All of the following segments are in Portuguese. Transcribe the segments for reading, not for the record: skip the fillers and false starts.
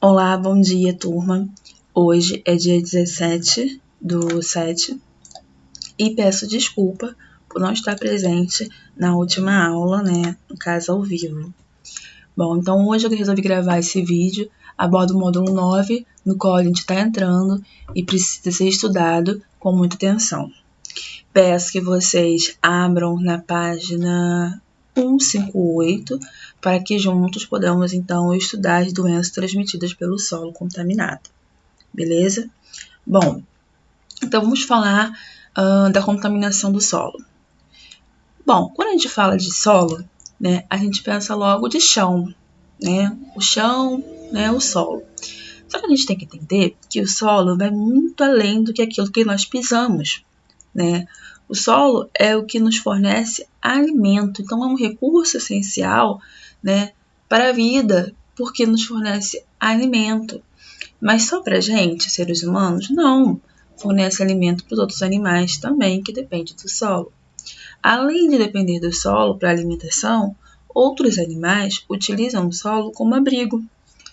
Olá, bom dia, turma. Hoje é dia 17/7 e peço desculpa por não estar presente na última aula, no caso ao vivo. Bom, então hoje eu resolvi gravar esse vídeo a bordo do módulo 9, no qual a gente está entrando e precisa ser estudado com muita atenção. Peço que vocês abram na página 158 para que juntos podamos, então, estudar as doenças transmitidas pelo solo contaminado. Beleza? Bom, então vamos falar da contaminação do solo. Bom, quando a gente fala de solo, a gente pensa logo de chão, o chão, o solo. Só que a gente tem que entender que o solo vai muito além do que aquilo que nós pisamos, O solo é o que nos fornece alimento, então é um recurso essencial, para a vida, porque nos fornece alimento. Mas só para a gente, seres humanos, não. Fornece alimento para os outros animais também, que dependem do solo. Além de depender do solo para alimentação, outros animais utilizam o solo como abrigo.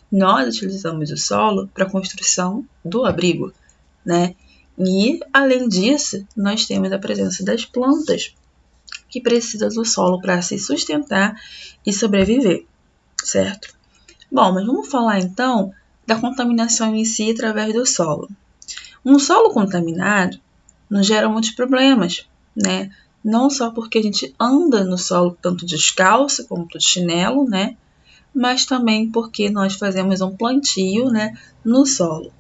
Nós utilizamos o solo para a construção do abrigo, E, além disso, nós temos a presença das plantas, que precisam do solo para se sustentar e sobreviver, certo? Bom, mas vamos falar então da contaminação em si através do solo. Um solo contaminado nos gera muitos problemas, Não só porque a gente anda no solo tanto descalço como de chinelo, Mas também porque nós fazemos um plantio, no solo.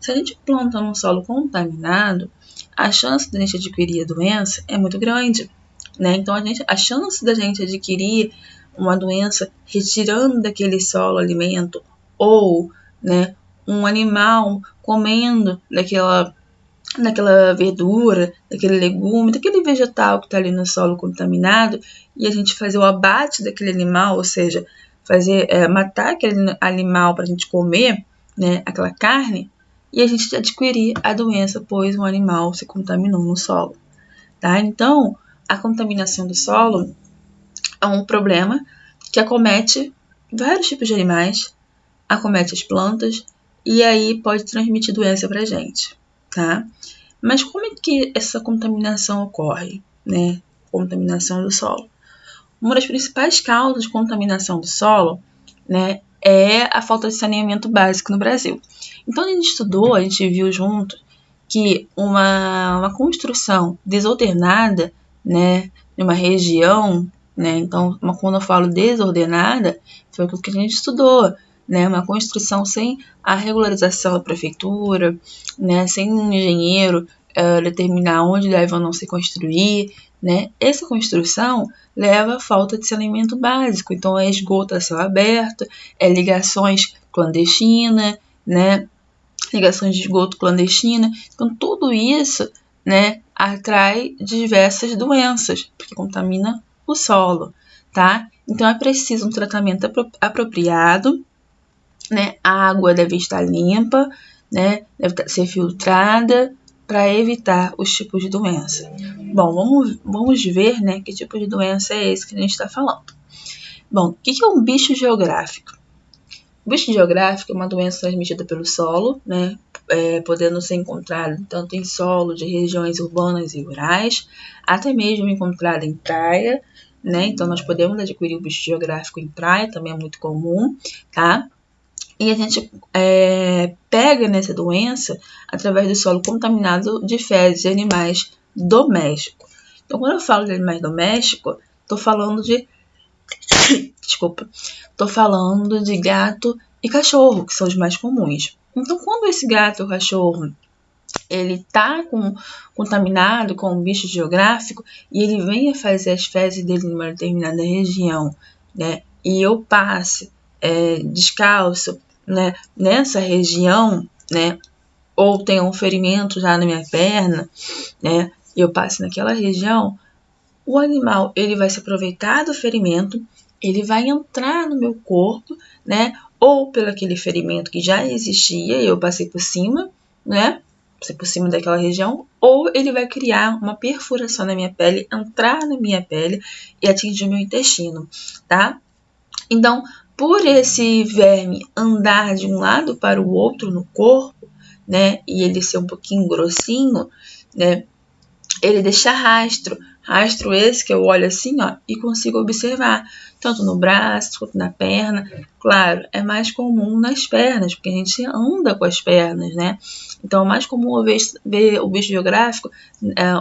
Se a gente planta num solo contaminado, a chance de a gente adquirir a doença é muito grande, Então, a chance da gente adquirir uma doença retirando daquele solo alimento ou, um animal comendo daquela verdura, daquele legume, daquele vegetal que está ali no solo contaminado e a gente fazer o abate daquele animal, ou seja, matar aquele animal para a gente comer, aquela carne, e a gente adquirir a doença, pois um animal se contaminou no solo, tá? Então, a contaminação do solo é um problema que acomete vários tipos de animais, acomete as plantas, e aí pode transmitir doença para a gente, tá? Mas como é que essa contaminação ocorre, Contaminação do solo. Uma das principais causas de contaminação do solo, é a falta de saneamento básico no Brasil. Então, a gente viu junto que uma construção desordenada, numa região, Então, quando eu falo desordenada, foi aquilo que a gente estudou, Uma construção sem a regularização da prefeitura, sem um engenheiro determinar onde deve ou não se construir, Essa construção leva à falta de saneamento básico. Então, é esgoto a céu aberto, é ligações clandestinas, Ligações de esgoto clandestina. Então, tudo isso, atrai diversas doenças, porque contamina o solo, tá? Então, é preciso um tratamento apropriado, A água deve estar limpa, deve ser filtrada para evitar os tipos de doença. Bom, vamos ver, que tipo de doença é esse que a gente está falando. Bom, o que é um bicho geográfico? O bicho geográfico é uma doença transmitida pelo solo, podendo ser encontrado tanto em solo de regiões urbanas e rurais, até mesmo encontrado em praia, Então, nós podemos adquirir o bicho geográfico em praia, também é muito comum, tá? E a gente pega nessa doença através do solo contaminado de fezes de animais domésticos. Então, quando eu falo de animais domésticos, estou falando de gato e cachorro, que são os mais comuns. Então, quando esse gato ou cachorro ele está contaminado com um bicho geográfico e ele vem a fazer as fezes dele numa determinada região, e eu passe descalço, nessa região, ou tenha um ferimento já na minha perna, e eu passe naquela região, o animal ele vai se aproveitar do ferimento, ele vai entrar no meu corpo, ou pelo aquele ferimento que já existia e eu passei por cima, Passei por cima daquela região, ou ele vai criar uma perfuração na minha pele, entrar na minha pele e atingir o meu intestino, tá? Então, Por esse verme andar de um lado para o outro no corpo, né, e ele ser um pouquinho grossinho, né, ele deixa rastro esse que eu olho assim, ó, e consigo observar, tanto no braço quanto na perna. Claro, é mais comum nas pernas, porque a gente anda com as pernas, né? Então é mais comum ver o bicho geográfico,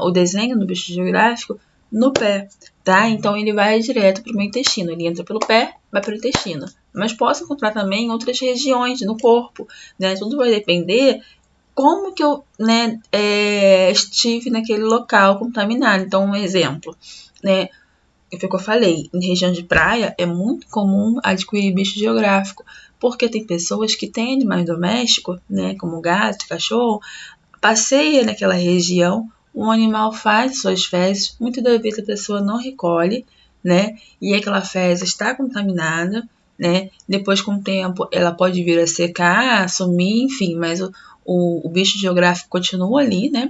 o desenho do bicho geográfico no pé, tá? Então ele vai direto para o meu intestino, ele entra pelo pé, vai para o intestino. Mas posso encontrar também em outras regiões no corpo, né? Tudo vai depender como que eu, né, estive naquele local contaminado. Então, um exemplo, né, o que eu falei, em região de praia é muito comum adquirir bicho geográfico, porque tem pessoas que têm animais domésticos, né, como gato, cachorro, passeia naquela região, um animal faz suas fezes, muitas das vezes a pessoa não recolhe, né, e aquela fezes está contaminada, né, depois com o tempo ela pode vir a secar, sumir, enfim, mas o bicho geográfico continua ali, né,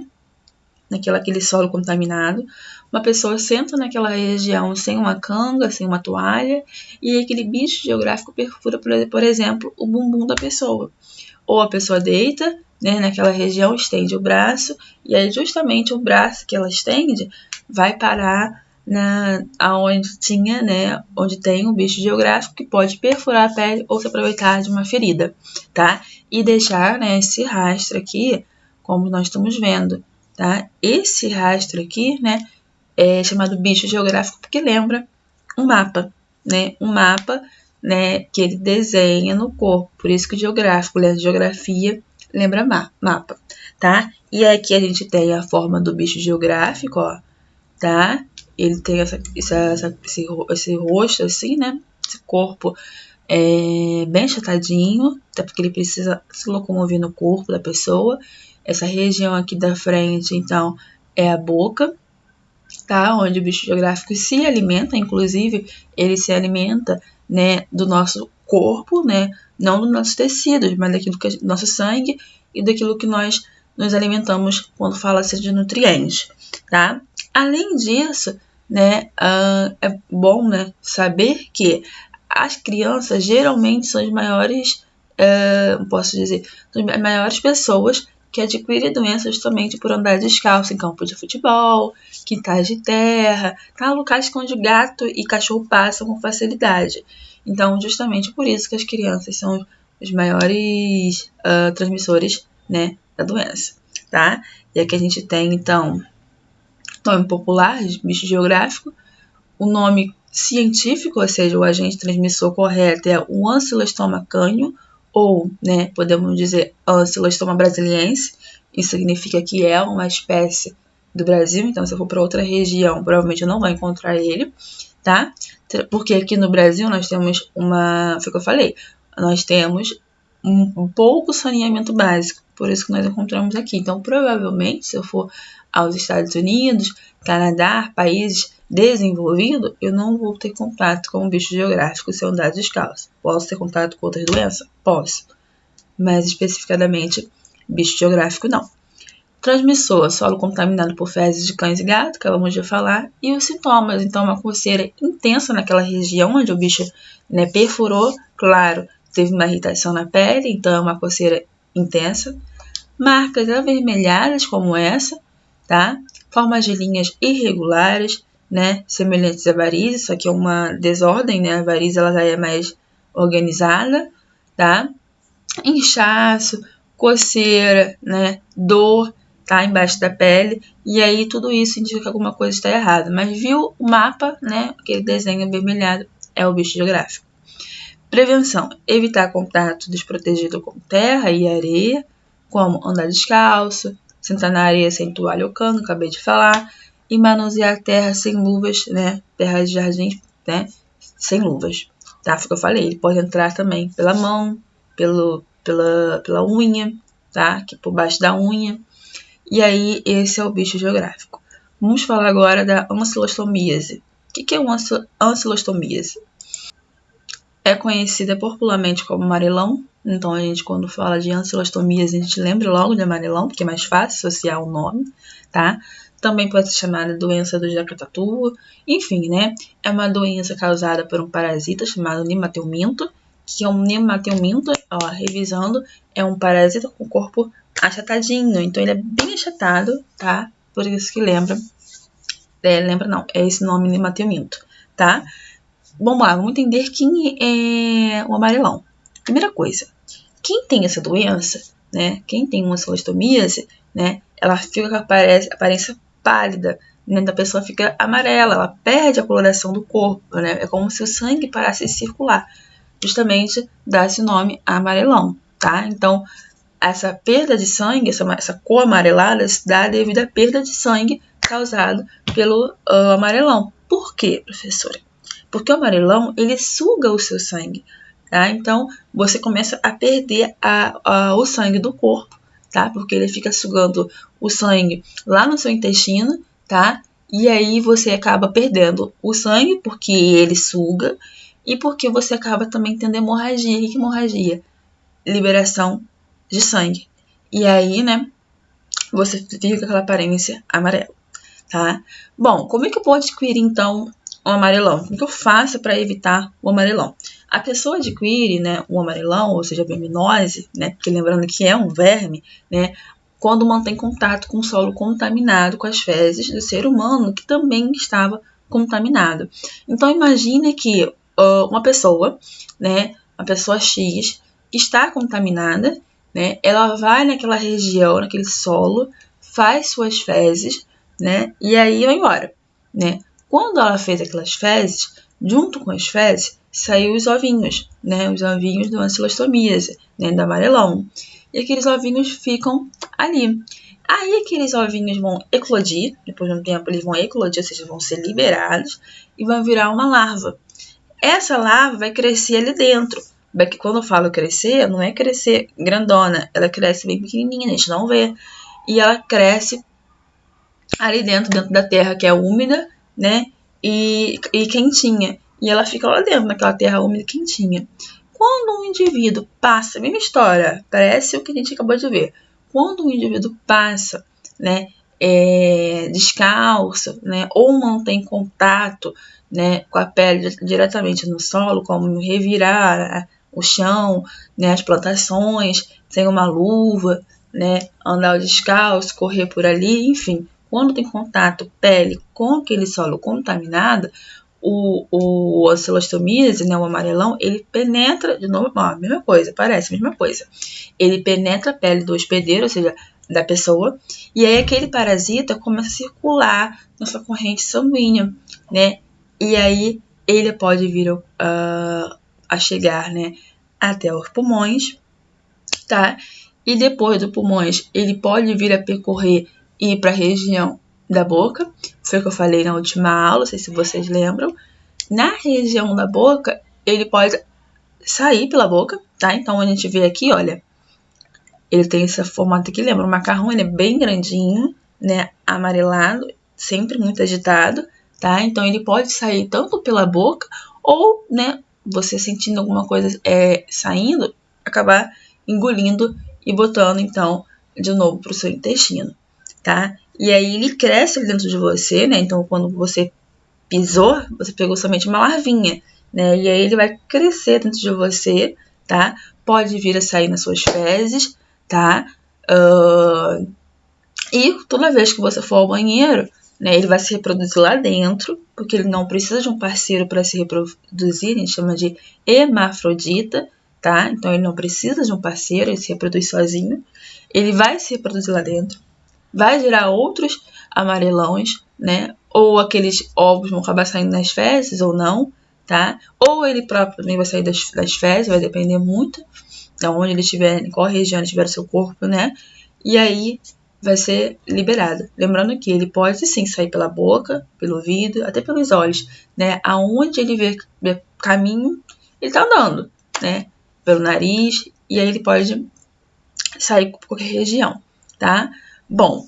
aquele solo contaminado. Uma pessoa senta naquela região sem uma canga, sem uma toalha, e aquele bicho geográfico perfura, por exemplo, o bumbum da pessoa. Ou a pessoa deita, né, naquela região, estende o braço, e aí justamente o braço que ela estende vai parar aonde tinha, né, onde tem o bicho geográfico que pode perfurar a pele ou se aproveitar de uma ferida, tá? E deixar, né, esse rastro aqui, como nós estamos vendo, tá? Esse rastro aqui, né, é chamado bicho geográfico porque lembra um mapa, né? Um mapa, né, que ele desenha no corpo. Por isso que o geográfico, né, geografia lembra mapa, tá? E aqui a gente tem a forma do bicho geográfico, ó, tá? Ele tem esse rosto assim, né? Esse corpo bem achatadinho, até porque ele precisa se locomover no corpo da pessoa. Essa região aqui da frente, então, é a boca, tá? Onde o bicho geográfico se alimenta, inclusive ele se alimenta, né, do nosso corpo, né? Não dos nossos tecidos, mas daquilo que é nosso sangue e daquilo que nós nos alimentamos quando fala-se de nutrientes, tá? Além disso, né, é bom, né, saber que as crianças geralmente são as maiores, posso dizer, as maiores pessoas que adquirem doenças somente por andar descalço em campo de futebol, quintais de terra, tá? Locais onde gato e cachorro passam com facilidade. Então, justamente por isso que as crianças são os maiores transmissores, né, da doença, tá? E aqui a gente tem, então, nome popular, bicho geográfico, o nome científico, ou seja, o agente transmissor correto é o Ancylostoma canho, ou, né, podemos dizer Ancylostoma brasiliense. Isso significa que é uma espécie do Brasil, então se eu for para outra região, provavelmente eu não vou encontrar ele, tá? Porque aqui no Brasil nós temos foi o que eu falei, nós temos um pouco saneamento básico, por isso que nós encontramos aqui. Então, provavelmente, se eu for aos Estados Unidos, Canadá, países desenvolvidos, eu não vou ter contato com o bicho geográfico se eu andar descalço. Posso ter contato com outras doenças? Posso. Mas, especificadamente, bicho geográfico, não. Transmissor, solo contaminado por fezes de cães e gatos, que acabamos de falar, e os sintomas, então uma coceira intensa naquela região onde o bicho, né, perfurou, claro, teve uma irritação na pele, então é uma coceira intensa, marcas avermelhadas como essa, tá? Formas de linhas irregulares, né, semelhantes à varizes, isso aqui é uma desordem, né, a varize ela já é mais organizada, tá? Inchaço, coceira, né, dor, tá, embaixo da pele, e aí tudo isso indica que alguma coisa está errada. Mas viu o mapa, né, aquele desenho avermelhado, é o bicho geográfico. Prevenção, evitar contato desprotegido com terra e areia, como andar descalço, sentar na areia sem toalha ou cano, acabei de falar, e manusear terra sem luvas, né, terra de jardim, né, sem luvas, tá, foi o que eu falei, ele pode entrar também pela mão, pela unha, tá, aqui por baixo da unha. E aí, esse é o bicho geográfico. Vamos falar agora da ancilostomíase. O que é uma ancilostomíase? É conhecida popularmente como amarelão. Então, a gente, quando fala de ancilostomíase, a gente lembra logo de amarelão, porque é mais fácil associar o nome, tá? também pode ser chamada doença do Jaca-Tatu, enfim, né? É uma doença causada por um parasita chamado nemateuminto, que é um nemateuminto, ó, revisando, é um parasita com o corpo achatadinho, então ele é bem achatado, tá? Por isso que lembra não, é esse nome nemateuminto, tá? Vamos lá, vamos entender quem é o amarelão. Primeira coisa, quem tem essa doença, né? Quem tem uma celostomíase, né? Ela fica com a aparência pálida, né? A pessoa fica amarela, ela perde a coloração do corpo, né? É como se o sangue parasse de circular. Justamente dá esse nome amarelão, tá? Então, essa perda de sangue, essa cor amarelada, se dá devido à perda de sangue causada pelo amarelão. Por quê, professora? Porque o amarelão, ele suga o seu sangue, tá? Então, você começa a perder o sangue do corpo, tá? Porque ele fica sugando o sangue lá no seu intestino, tá? E aí você acaba perdendo o sangue porque ele suga e porque você acaba também tendo hemorragia. O que é hemorragia? Liberação de sangue. E aí, né, você fica com aquela aparência amarela, tá? Bom, como é que eu posso adquirir, então, o amarelão? O que eu faço para evitar o amarelão? A pessoa adquire, né, o amarelão, ou seja, a verminose, né, porque lembrando que é um verme, né, quando mantém contato com o solo contaminado com as fezes do ser humano que também estava contaminado. Então, imagine que uma pessoa, né, uma pessoa X, que está contaminada, né, ela vai naquela região, naquele solo, faz suas fezes, né, e aí vai embora, né. Quando ela fez aquelas fezes, junto com as fezes, saiu os ovinhos, né, os ovinhos do ancilostomíase, né, do amarelão. E aqueles ovinhos ficam ali. Aí aqueles ovinhos vão eclodir, depois de um tempo eles vão eclodir, ou seja, vão ser liberados e vão virar uma larva. Essa larva vai crescer ali dentro. Quando eu falo crescer, não é crescer grandona, ela cresce bem pequenininha, a gente não vê. E ela cresce ali dentro da terra que é úmida, né, e quentinha. E ela fica lá dentro, naquela terra úmida e quentinha. Quando um indivíduo passa, mesma história, parece o que a gente acabou de ver. Quando um indivíduo passa, né, descalço, né, ou mantém contato, né, com a pele diretamente no solo, como revirar o chão, né, as plantações, sem uma luva, né, andar descalço, correr por ali, enfim. Quando tem contato pele com aquele solo contaminado, o ancilostomíase, né, o amarelão, ele penetra, de novo, ó, a mesma coisa, parece a mesma coisa. Ele penetra a pele do hospedeiro, ou seja, da pessoa, e aí aquele parasita começa a circular na sua corrente sanguínea, né, e aí ele pode vir a chegar, né, até os pulmões, tá, e depois dos pulmões ele pode vir a percorrer e ir para a região da boca, foi o que eu falei na última aula, não sei se vocês lembram. Na região da boca, ele pode sair pela boca, tá? Então, a gente vê aqui, olha, ele tem esse formato aqui, lembra? O macarrão, ele é bem grandinho, né? Amarelado, sempre muito agitado, tá? Então, ele pode sair tanto pela boca ou, né, você sentindo alguma coisa saindo, acabar engolindo e botando, então, de novo para o seu intestino, tá? E aí ele cresce dentro de você, né? Então, quando você pisou, você pegou somente uma larvinha, né? E aí ele vai crescer dentro de você, tá? Pode vir a sair nas suas fezes, tá? E toda vez que você for ao banheiro, né, ele vai se reproduzir lá dentro, porque ele não precisa de um parceiro para se reproduzir, a gente chama de hermafrodita, tá? Então ele não precisa de um parceiro, ele se reproduz sozinho. Ele vai se reproduzir lá dentro, vai gerar outros amarelões, né? Ou aqueles ovos vão acabar saindo nas fezes ou não, tá? Ou ele próprio também vai sair das fezes, vai depender muito de onde ele estiver, em qual região ele estiver no seu corpo, né? E aí vai ser liberado. Lembrando que ele pode sim sair pela boca, pelo ouvido, até pelos olhos, né? Aonde ele vê caminho, ele tá andando, né? Pelo nariz, e aí ele pode sair por qualquer região, tá? Bom,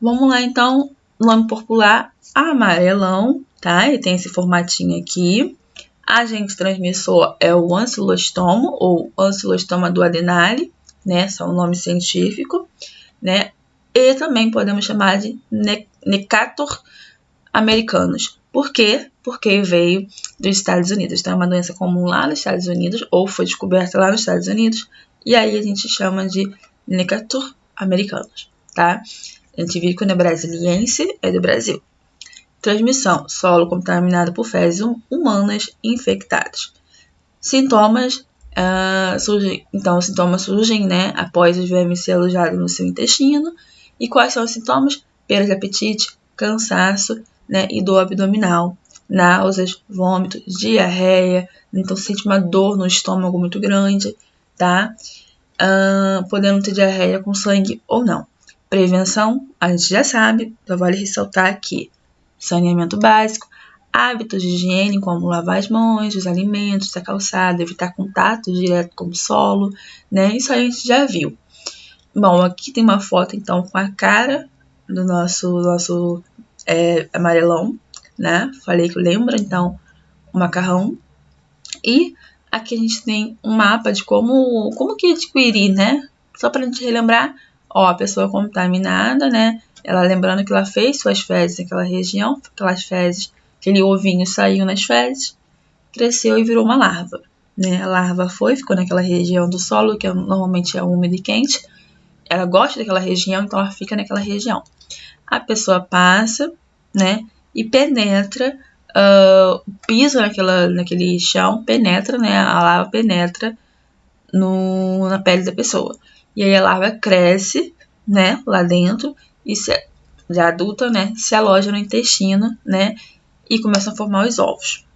vamos lá então, nome popular, amarelão, tá? Ele tem esse formatinho aqui. Agente transmissor é o ancilostomo ou ancilostoma duodenale, né? Esse é o nome científico, né? E também podemos chamar de Necator americanos. Por quê? Porque veio dos Estados Unidos. Então, é uma doença comum lá nos Estados Unidos, ou foi descoberta lá nos Estados Unidos, e aí a gente chama de Necator americanos, tá? A gente viu que quando é brasiliense, é do Brasil. Transmissão: solo contaminado por fezes humanas infectadas. Sintomas surgem, então os sintomas surgem, né, após os vermes ser alojados no seu intestino. E quais são os sintomas? Perda de apetite, cansaço, né, e dor abdominal, náuseas, vômitos, diarreia. Então sente uma dor no estômago muito grande, tá? Podendo ter diarreia com sangue ou não. Prevenção, a gente já sabe, só vale ressaltar aqui: saneamento básico, hábitos de higiene, como lavar as mãos, os alimentos, a calçada, evitar contato direto com o solo, né? Isso a gente já viu. Bom, aqui tem uma foto, então, com a cara do nosso amarelão, né? Falei que lembra, então, o macarrão. E aqui a gente tem um mapa de como que adquirir, né? Só pra gente relembrar, ó, a pessoa contaminada, né? Ela lembrando que ela fez suas fezes naquela região, aquelas fezes, aquele ovinho saiu nas fezes, cresceu e virou uma larva, né? A larva ficou naquela região do solo, que normalmente é úmido e quente. Ela gosta daquela região, então ela fica naquela região. A pessoa passa, né? E penetra, pisa naquele chão, penetra, né? A larva penetra na pele da pessoa. E aí a larva cresce, né? Lá dentro, e já adulta, né? Se aloja no intestino, né? E começam a formar os ovos.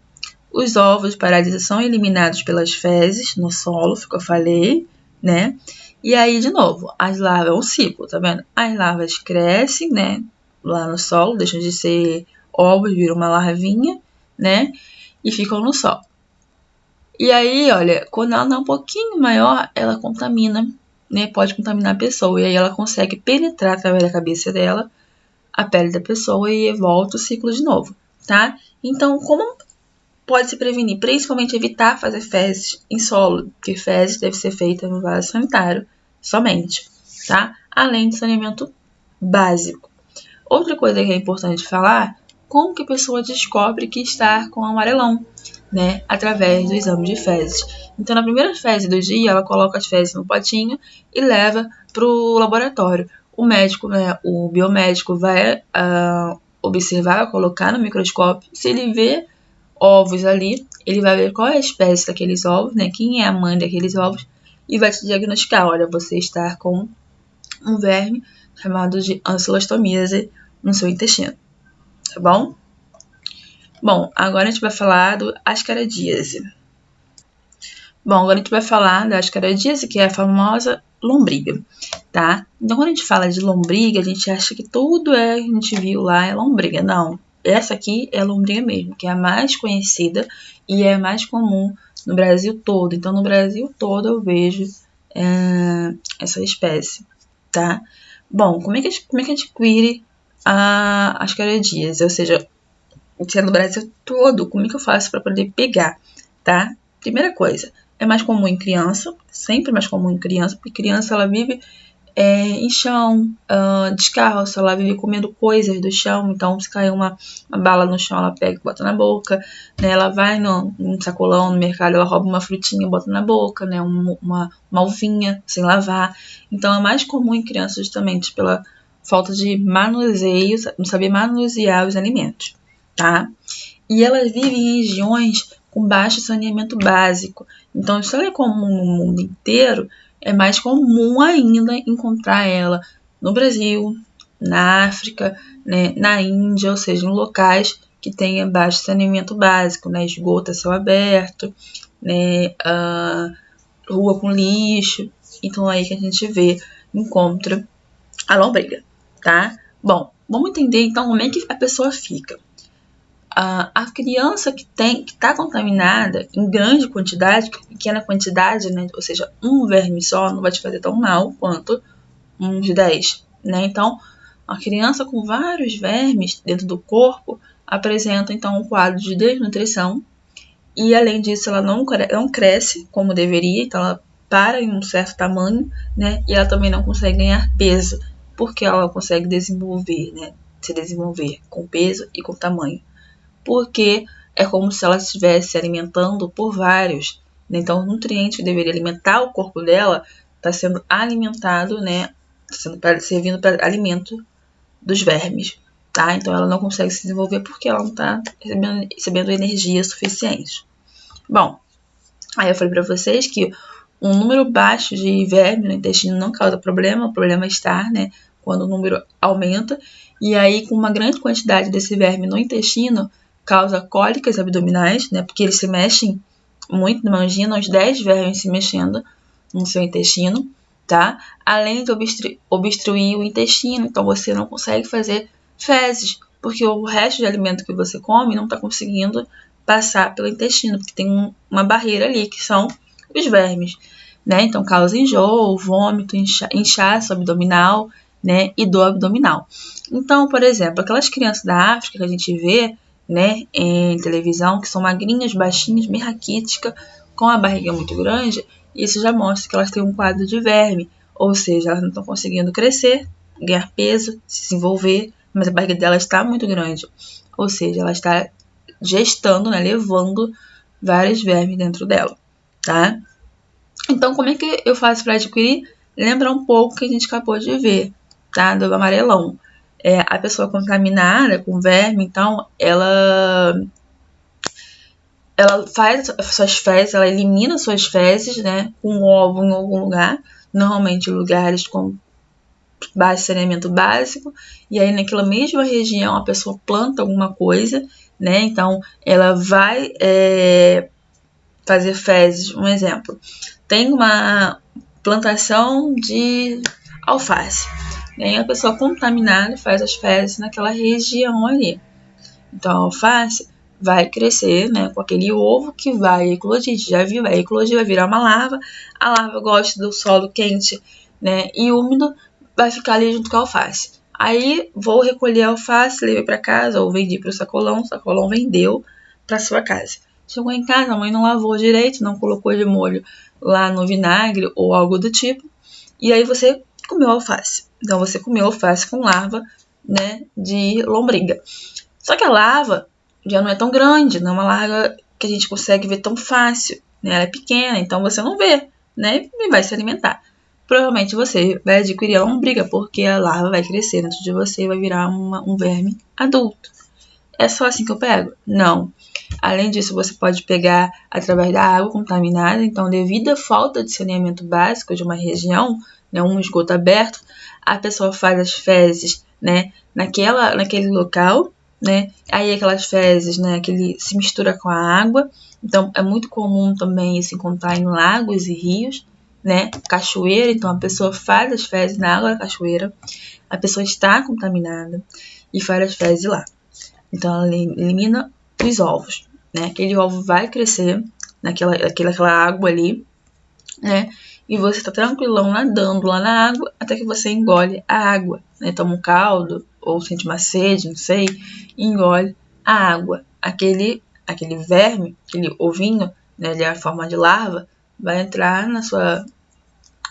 Os ovos parasitas são eliminados pelas fezes no solo, que eu falei, né? E aí, de novo, as larvas, é um ciclo, tá vendo? As larvas crescem, né? Lá no solo, deixam de ser ovos, viram uma larvinha, né? E ficam no solo. E aí, olha, quando ela é um pouquinho maior, ela contamina, né? Pode contaminar a pessoa. E aí ela consegue penetrar através da cabeça dela a pele da pessoa e volta o ciclo de novo, tá? Então, como pode se prevenir? Principalmente evitar fazer fezes em solo, porque fezes deve ser feita no vaso sanitário somente, tá? Além de saneamento básico. Outra coisa que é importante falar: como que a pessoa descobre que está com amarelão, né? Através do exame de fezes. Então, na primeira fezes do dia, ela coloca as fezes no potinho e leva para o laboratório. O médico, né, o biomédico, vai observar, colocar no microscópio. Se ele vê ovos ali, ele vai ver qual é a espécie daqueles ovos, né? Quem é a mãe daqueles ovos, e vai te diagnosticar: olha, você está com um verme chamado de ancilostomíase no seu intestino, tá bom? Bom, agora a gente vai falar do ascaridíase. Bom, agora a gente vai falar da ascaridíase, que é a famosa lombriga, tá? Então, quando a gente fala de lombriga, a gente acha que tudo que a gente viu lá é lombriga. Não, essa aqui é a lombriga mesmo, que é a mais conhecida e é a mais comum no Brasil todo. Então, no Brasil todo eu vejo essa espécie, tá? Bom, como é que a gente adquire a ascaridíase? Ou seja, se é no Brasil todo, como é que eu faço para poder pegar, tá? Primeira coisa, é mais comum em criança, sempre mais comum em criança, porque criança ela vive em chão, descalço, ela vive comendo coisas do chão. Então, se cair uma bala no chão, ela pega e bota na boca, né? Ela vai num sacolão, no mercado, ela rouba uma frutinha e bota na boca, né? Uma uvinha sem lavar. Então, é mais comum em crianças justamente pela falta de manuseio, não saber manusear os alimentos, tá? E ela vive em regiões com baixo saneamento básico. Então, se ela é comum no mundo inteiro, é mais comum ainda encontrar ela no Brasil, na África, né, na Índia, ou seja, em locais que tenha baixo saneamento básico, né, esgoto a céu aberto, né, rua com lixo. Então, é aí que a gente encontra a lombriga, tá? Bom, vamos entender então como é que a pessoa fica. A criança que está contaminada em grande quantidade, pequena quantidade, né? Ou seja, um verme só não vai te fazer tão mal quanto uns 10, né? Então, a criança com vários vermes dentro do corpo apresenta, então, um quadro de desnutrição, e, além disso, ela não cresce como deveria, então ela para em um certo tamanho, né? E ela também não consegue ganhar peso, porque ela consegue desenvolver, né? se desenvolver com peso e com tamanho, porque é como se ela estivesse se alimentando por vários, né? Então o nutriente que deveria alimentar o corpo dela está sendo alimentado, né? Servindo para alimento dos vermes, tá? Então ela não consegue se desenvolver porque ela não está recebendo energia suficiente. Bom, aí eu falei para vocês que um número baixo de verme no intestino não causa problema, o problema está, né, quando o número aumenta, e aí com uma grande quantidade desse verme no intestino causa cólicas abdominais, né, porque eles se mexem muito, imagina uns 10 vermes se mexendo no seu intestino, tá? Além de obstruir o intestino, então você não consegue fazer fezes, porque o resto de alimento que você come não está conseguindo passar pelo intestino, porque tem uma barreira ali, que são os vermes, né? Então causa enjoo, vômito, inchaço abdominal, né? E dor abdominal. Então, por exemplo, aquelas crianças da África que a gente vê, né, em televisão, que são magrinhas, baixinhas, bem raquíticas, com a barriga muito grande, isso já mostra que elas têm um quadro de verme, ou seja, elas não estão conseguindo crescer, ganhar peso, se desenvolver, mas a barriga dela está muito grande, ou seja, ela está gestando, né, levando vários vermes dentro dela, tá? Então, como é que eu faço para adquirir? Lembra um pouco que a gente acabou de ver, tá? Do amarelão. A pessoa contaminada com verme, então, ela faz suas fezes, ela elimina suas fezes, né, com ovo em algum lugar, normalmente lugares com baixo saneamento básico, e aí naquela mesma região a pessoa planta alguma coisa, né, então ela vai fazer fezes, um exemplo, tem uma plantação de alface, né, e a pessoa contaminada faz as fezes naquela região ali, então a alface vai crescer, né, com aquele ovo que vai eclodir, já viu, vai eclodir, vai virar uma larva, a larva gosta do solo quente, né, e úmido, vai ficar ali junto com a alface. Aí vou recolher a alface, levei para casa ou vendi para o sacolão vendeu para sua casa. Chegou em casa, a mãe não lavou direito, não colocou de molho lá no vinagre ou algo do tipo, e aí você comeu alface. Então você comeu alface com larva, né, de lombriga. Só que a larva já não é tão grande, não é uma larva que a gente consegue ver tão fácil, né? Ela é pequena, então você não vê, né? E vai se alimentar. Provavelmente você vai adquirir a lombriga, porque a larva vai crescer dentro de você e vai virar um verme adulto. É só assim que eu pego? Não. Além disso, você pode pegar através da água contaminada, então devido à falta de saneamento básico de uma região, né, um esgoto aberto, a pessoa faz as fezes, né, naquele local, né? Aí aquelas fezes, né, se mistura com a água. Então é muito comum também se encontrar em lagos e rios, né? Cachoeira, então a pessoa faz as fezes na água da cachoeira, a pessoa está contaminada e faz as fezes lá. Então ela elimina os ovos, né? Aquele ovo vai crescer naquela água ali, né? E você está tranquilão nadando lá na água até que você engole a água, né? Toma um caldo ou sente uma sede, não sei, e engole a água. Aquele verme, aquele ovinho, né, ele é a forma de larva, vai entrar na sua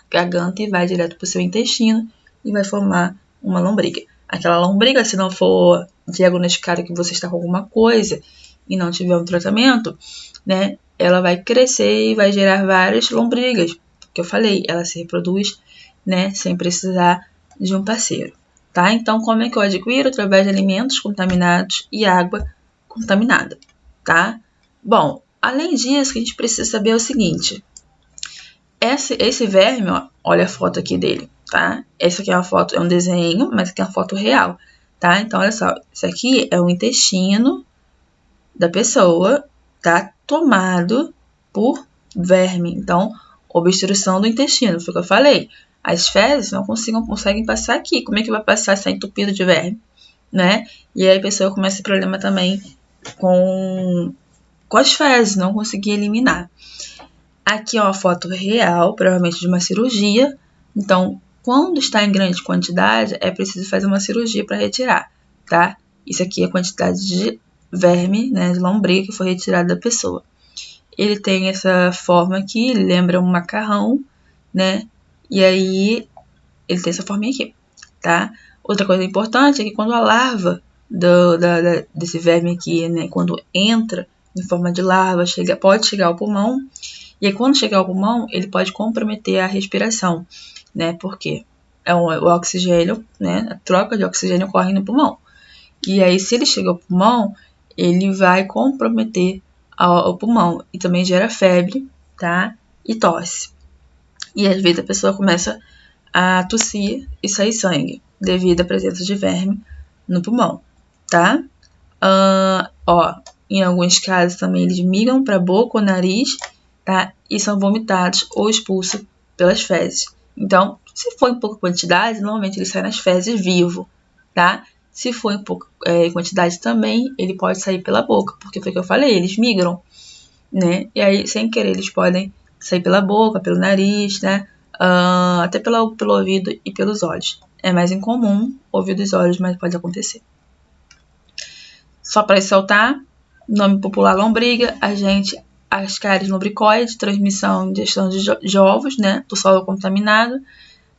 garganta e vai direto para o seu intestino e vai formar uma lombriga. Aquela lombriga, se não for diagnosticada que você está com alguma coisa e não tiver um tratamento, né, ela vai crescer e vai gerar várias lombrigas, que eu falei, ela se reproduz, né, sem precisar de um parceiro. Tá? Então, como é que eu adquiro? Através de alimentos contaminados e água contaminada, tá? Bom, além disso, que a gente precisa saber é o seguinte. Esse verme, ó, olha a foto aqui dele, tá? Essa aqui é uma foto, é um desenho, mas aqui é uma foto real, tá? Então, olha só, isso aqui é o intestino da pessoa, tá? Tomado por verme. Então, obstrução do intestino, foi o que eu falei. As fezes não conseguem passar aqui. Como é que vai passar se é entupido de verme, né? E aí a pessoa começa esse problema também com as fezes, não conseguir eliminar. Aqui é uma foto real, provavelmente de uma cirurgia. Então, quando está em grande quantidade, é preciso fazer uma cirurgia para retirar, tá? Isso aqui é a quantidade de verme, né, de lombriga que foi retirada da pessoa. Ele tem essa forma aqui, ele lembra um macarrão, né? E aí, ele tem essa forminha aqui, tá? Outra coisa importante é que quando a larva desse verme aqui, né, quando entra em forma de larva, pode chegar ao pulmão, e aí quando chegar ao pulmão, ele pode comprometer a respiração, né, porque o oxigênio, né, a troca de oxigênio ocorre no pulmão. E aí, se ele chega ao pulmão, ele vai comprometer o pulmão e também gera febre, tá? E tosse. E às vezes a pessoa começa a tossir e sair sangue devido à presença de verme no pulmão, tá? Em alguns casos também eles migram para a boca ou nariz, tá? E são vomitados ou expulsos pelas fezes. Então, se for em pouca quantidade, normalmente ele sai nas fezes vivo, tá? Se for em pouca quantidade também, ele pode sair pela boca, porque foi o que eu falei, eles migram, né? E aí, sem querer, eles podem sair pela boca, pelo nariz, né? Até pelo ouvido e pelos olhos. É mais incomum ouvido e olhos, mas pode acontecer. Só para ressaltar, nome popular lombriga, Ascaris lumbricoides, transmissão e gestão de ovos, né? Do solo contaminado,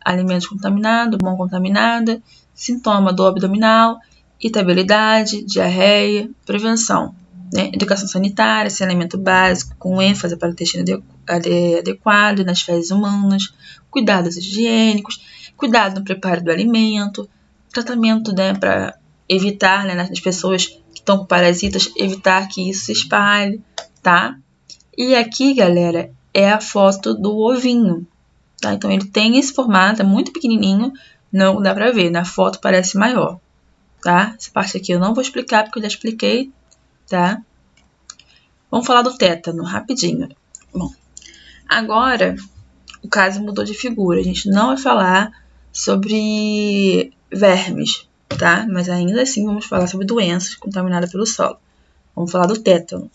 alimentos contaminados, mão contaminada, sintoma do abdominal, irritabilidade, diarreia, prevenção, né? Educação sanitária, saneamento básico, com ênfase para o intestino adequado nas fezes humanas, cuidados higiênicos, cuidado no preparo do alimento, tratamento, né, para evitar, né, nas pessoas que estão com parasitas, evitar que isso se espalhe, tá? E aqui, galera, é a foto do ovinho, tá? Então, ele tem esse formato, é muito pequenininho, não dá pra ver, na foto parece maior, tá? Essa parte aqui eu não vou explicar, porque eu já expliquei, tá? Vamos falar do tétano, rapidinho. Bom, agora o caso mudou de figura, a gente não vai falar sobre vermes, tá? Mas ainda assim vamos falar sobre doenças contaminadas pelo solo. Vamos falar do tétano.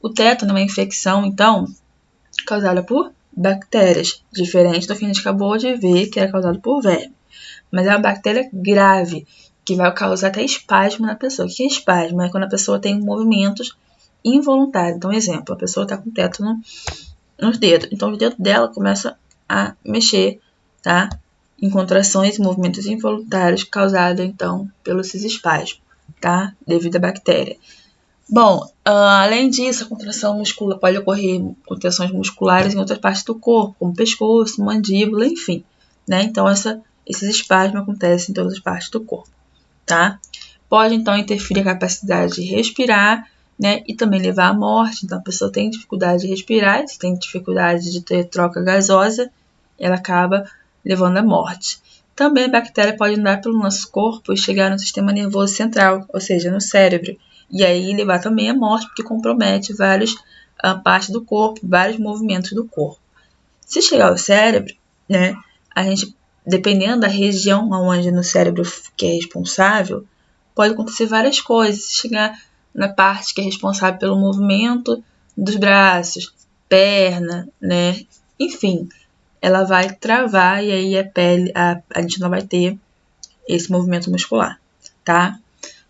O tétano é uma infecção, então, causada por bactérias, diferente do que a gente acabou de ver, que era causado por verme. Mas é uma bactéria grave, que vai causar até espasmo na pessoa. O que é espasmo? É quando a pessoa tem movimentos involuntários. Então, exemplo, a pessoa está com tétano nos dedos. Então, os dedos dela começam a mexer, tá? Em contrações e movimentos involuntários causados, então, pelos espasmos, tá? Devido à bactéria. Bom, além disso, a contração muscular pode ocorrer contrações musculares em outras partes do corpo, como pescoço, mandíbula, enfim, né? Então, esses espasmos acontecem em todas as partes do corpo, tá? Pode, então, interferir a capacidade de respirar, né? E também levar à morte. Então, a pessoa tem dificuldade de respirar, se tem dificuldade de ter troca gasosa, ela acaba levando à morte. Também a bactéria pode andar pelo nosso corpo e chegar no sistema nervoso central, ou seja, no cérebro. E aí levar também à morte, porque compromete várias partes do corpo, vários movimentos do corpo. Se chegar ao cérebro, né, a gente, dependendo da região onde no cérebro que é responsável, pode acontecer várias coisas. Se chegar na parte que é responsável pelo movimento dos braços, perna, né, enfim, ela vai travar e aí a gente não vai ter esse movimento muscular, tá?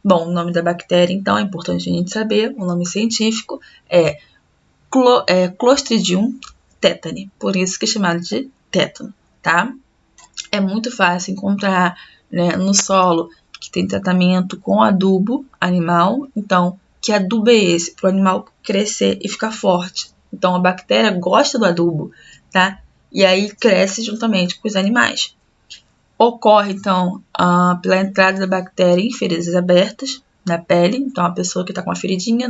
Bom, o nome da bactéria, então, é importante a gente saber. O nome científico é Clostridium tetani, por isso que é chamado de tétano, tá? É muito fácil encontrar, né, no solo que tem tratamento com adubo animal. Então, que adubo é esse? Para o animal crescer e ficar forte. Então, a bactéria gosta do adubo, tá? E aí cresce juntamente com os animais. Ocorre, então, pela entrada da bactéria em feridas abertas na pele. Então, a pessoa que está com uma feridinha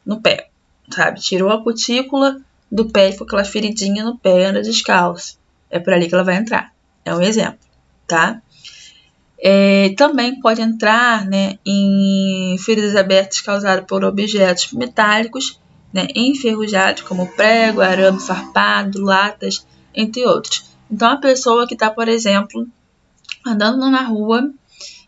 no pé, sabe? Tirou a cutícula do pé e ficou aquela feridinha no pé, anda descalço. É por ali que ela vai entrar. É um exemplo, tá? Também pode entrar, né, em feridas abertas causadas por objetos metálicos, né, enferrujados, como prego, arame farpado, latas, entre outros. Então, a pessoa que está, por exemplo, andando na rua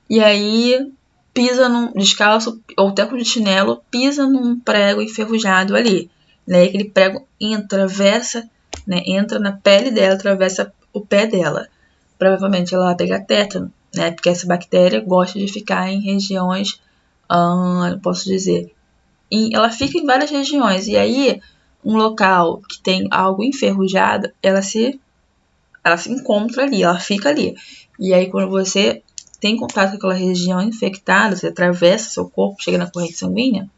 e aí pisa descalço ou até com chinelo, pisa num prego enferrujado ali, né? Aquele prego atravessa, né? Entra na pele dela, atravessa o pé dela. Provavelmente ela vai pegar tétano, né? Porque essa bactéria gosta de ficar em regiões, posso dizer, ela fica em várias regiões. E aí, um local que tem algo enferrujado, ela se encontra ali, ela fica ali. E aí, quando você tem contato com aquela região infectada, você atravessa seu corpo, chega na corrente sanguínea,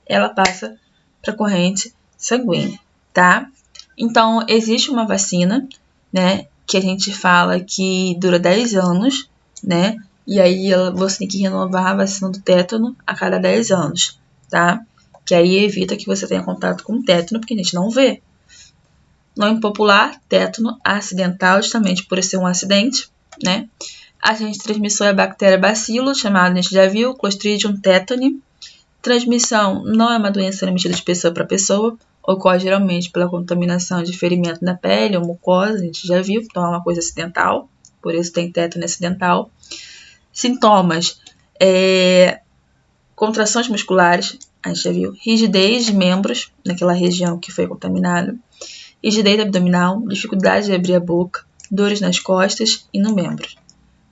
ela passa para a corrente sanguínea, tá? Então, existe uma vacina, né, que a gente fala que dura 10 anos, né? E aí você tem que renovar a vacina do tétano a cada 10 anos, tá? Que aí evita que você tenha contato com o tétano, porque a gente não vê. Nome popular, tétano acidental, justamente por ser um acidente, né? Agente transmissor é a bactéria bacilo, chamada, a gente já viu, Clostridium tetani. Transmissão não é uma doença transmitida de pessoa para pessoa, ocorre geralmente pela contaminação de ferimento na pele ou mucosa, a gente já viu, então é uma coisa acidental, por isso tem tétano acidental. Sintomas, contrações musculares, a gente já viu, rigidez de membros naquela região que foi contaminada, rigidez abdominal, dificuldade de abrir a boca, dores nas costas e no membro.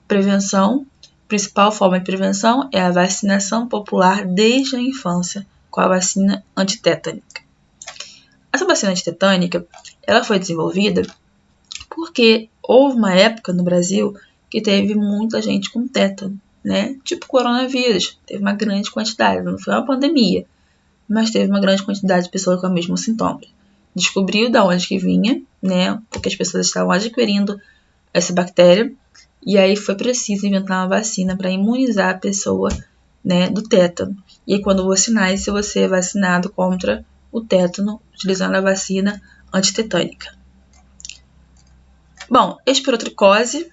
Prevenção, principal forma de prevenção é a vacinação popular desde a infância com a vacina antitetânica. Essa vacina antitetânica, ela foi desenvolvida porque houve uma época no Brasil que teve muita gente com tétano, né? Tipo coronavírus, teve uma grande quantidade, não foi uma pandemia, mas teve uma grande quantidade de pessoas com o mesmo sintoma. Descobriu de onde que vinha, né? Porque as pessoas estavam adquirindo essa bactéria, e aí foi preciso inventar uma vacina para imunizar a pessoa, né, do tétano. E aí, quando você nasce, você é vacinado contra o tétano, utilizando a vacina antitetânica. Bom, espirotricose.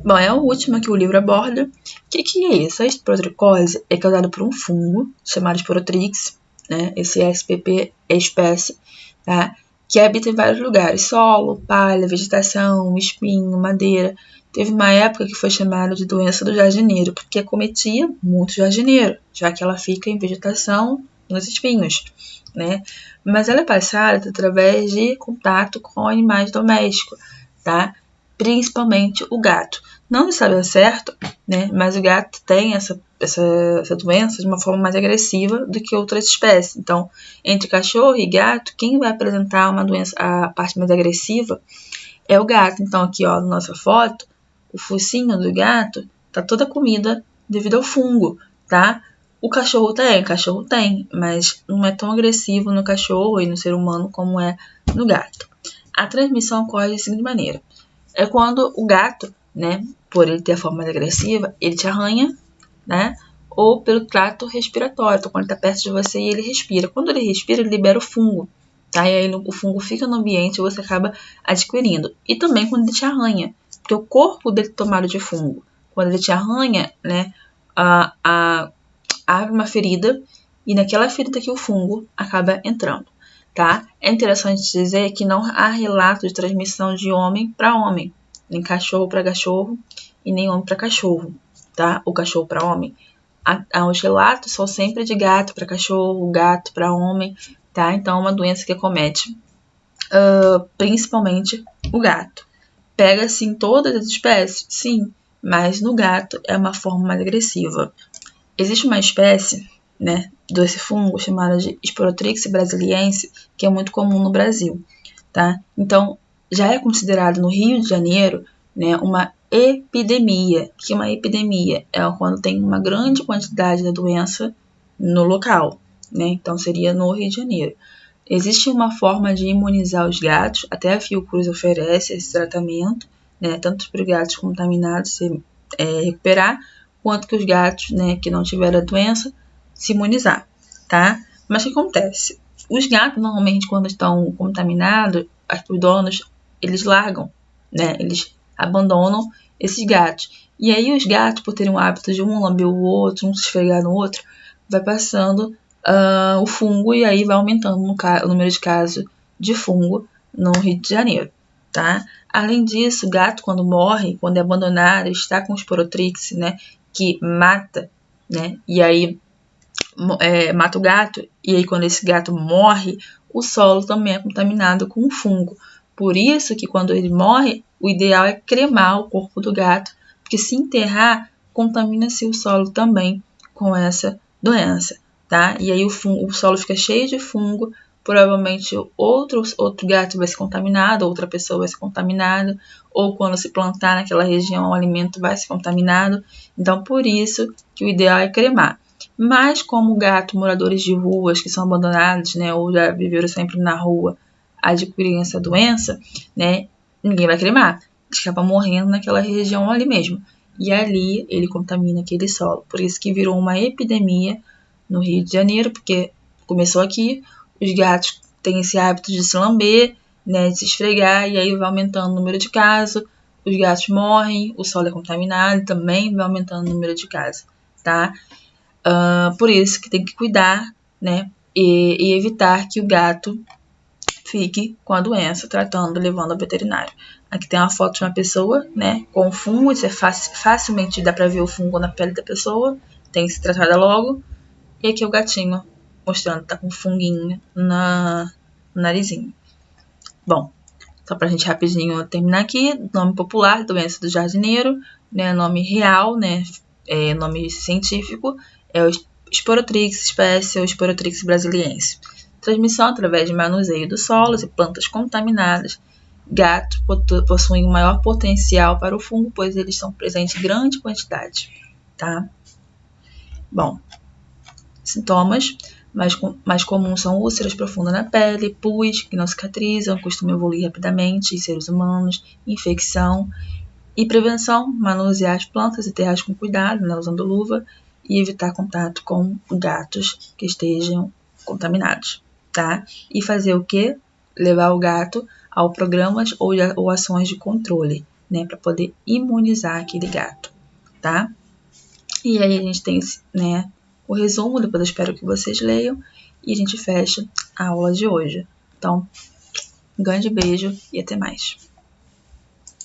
Bom, é o último que o livro aborda. O que é isso? A espirotricose é causada por um fungo chamado Spirotrix, né? Esse SPP é espécie, tá? Que habita em vários lugares, solo, palha, vegetação, espinho, madeira. Teve uma época que foi chamada de doença do jardineiro, porque acometia muito jardineiro, já que ela fica em vegetação nos espinhos, né? Mas ela é passada através de contato com animais domésticos, tá? Principalmente o gato. Não se sabe ao certo, né? Mas o gato tem essa doença de uma forma mais agressiva do que outras espécies. Então, entre cachorro e gato, quem vai apresentar uma doença, a parte mais agressiva, é o gato. Então, aqui, ó, na nossa foto, o focinho do gato tá toda comida devido ao fungo, tá? O cachorro tem, mas não é tão agressivo no cachorro e no ser humano como é no gato. A transmissão ocorre da seguinte maneira. É quando o gato, né, por ele ter a forma mais agressiva, ele te arranha, né, ou pelo trato respiratório, então quando ele está perto de você e ele respira. Quando ele respira, ele libera o fungo, tá? E aí o fungo fica no ambiente e você acaba adquirindo. E também quando ele te arranha, porque o corpo dele é tomado de fungo. Quando ele te arranha, né, abre uma ferida e naquela ferida que o fungo acaba entrando, tá? É interessante dizer que não há relato de transmissão de homem para homem, nem cachorro para cachorro e nem homem para cachorro, tá? O cachorro para homem. Os relatos são sempre de gato para cachorro, gato para homem, tá? Então é uma doença que acomete principalmente o gato. Pega assim todas as espécies? Sim, mas no gato é uma forma mais agressiva. Existe uma espécie, né, desse fungo chamada de Spirotrix brasiliense, que é muito comum no Brasil, tá? Então, já é considerado no Rio de Janeiro, né, uma epidemia. O que é uma epidemia? É quando tem uma grande quantidade da doença no local, né? Então, seria no Rio de Janeiro. Existe uma forma de imunizar os gatos, até a Fiocruz oferece esse tratamento, né, tanto para os gatos contaminados se recuperar, quanto que os gatos, né, que não tiveram a doença, se imunizar, tá? Mas o que acontece? Os gatos, normalmente, quando estão contaminados, os donos, eles largam, né? Eles abandonam esses gatos. E aí os gatos, por terem o hábito de um lamber o outro, um se esfregar no outro, vai passando o fungo e aí vai aumentando o número de casos de fungo no Rio de Janeiro, tá? Além disso, o gato, quando morre, quando é abandonado, está com Spirotrix, né, que mata, né, e aí mata o gato, e aí quando esse gato morre, o solo também é contaminado com o fungo. Por isso que quando ele morre, o ideal é cremar o corpo do gato, porque se enterrar, contamina-se o solo também com essa doença, tá? E aí o solo fica cheio de fungo, provavelmente outro gato vai ser contaminado, outra pessoa vai ser contaminada, ou quando se plantar naquela região o alimento vai ser contaminado. Então, por isso que o ideal é cremar. Mas como moradores de ruas que são abandonados, né, ou já viveram sempre na rua, adquirem essa doença, né, ninguém vai cremar. Eles acabam morrendo naquela região ali mesmo. E ali ele contamina aquele solo. Por isso que virou uma epidemia no Rio de Janeiro, porque começou aqui, os gatos têm esse hábito de se lamber, né, de se esfregar, e aí vai aumentando o número de casos, os gatos morrem, o solo é contaminado, também vai aumentando o número de casos, tá? Por isso que tem que cuidar, né, e evitar que o gato fique com a doença, tratando, levando ao veterinário. Aqui tem uma foto de uma pessoa, né, com fungo, isso é facilmente dá para ver o fungo na pele da pessoa, tem que ser tratada logo. E aqui o gatinho mostrando que tá com funguinho no narizinho. Bom, só pra gente rapidinho terminar aqui, nome popular, doença do jardineiro, né, nome real, né, nome científico, é o Sporotrix, espécie Sporotrix brasiliensis. Transmissão através de manuseio dos solos e plantas contaminadas. Gatos possuem um maior potencial para o fungo, pois eles são presentes em grande quantidade, tá? Bom, sintomas mais comuns são úlceras profundas na pele, pus que não cicatrizam, costumam evoluir rapidamente em seres humanos, infecção e prevenção, manusear as plantas e terras com cuidado, né, usando luva e evitar contato com gatos que estejam contaminados, tá? E fazer o quê? Levar o gato ao programas ou ações de controle, né, para poder imunizar aquele gato, tá? E aí a gente tem, né, o resumo, depois eu espero que vocês leiam e a gente fecha a aula de hoje. Então, um grande beijo e até mais.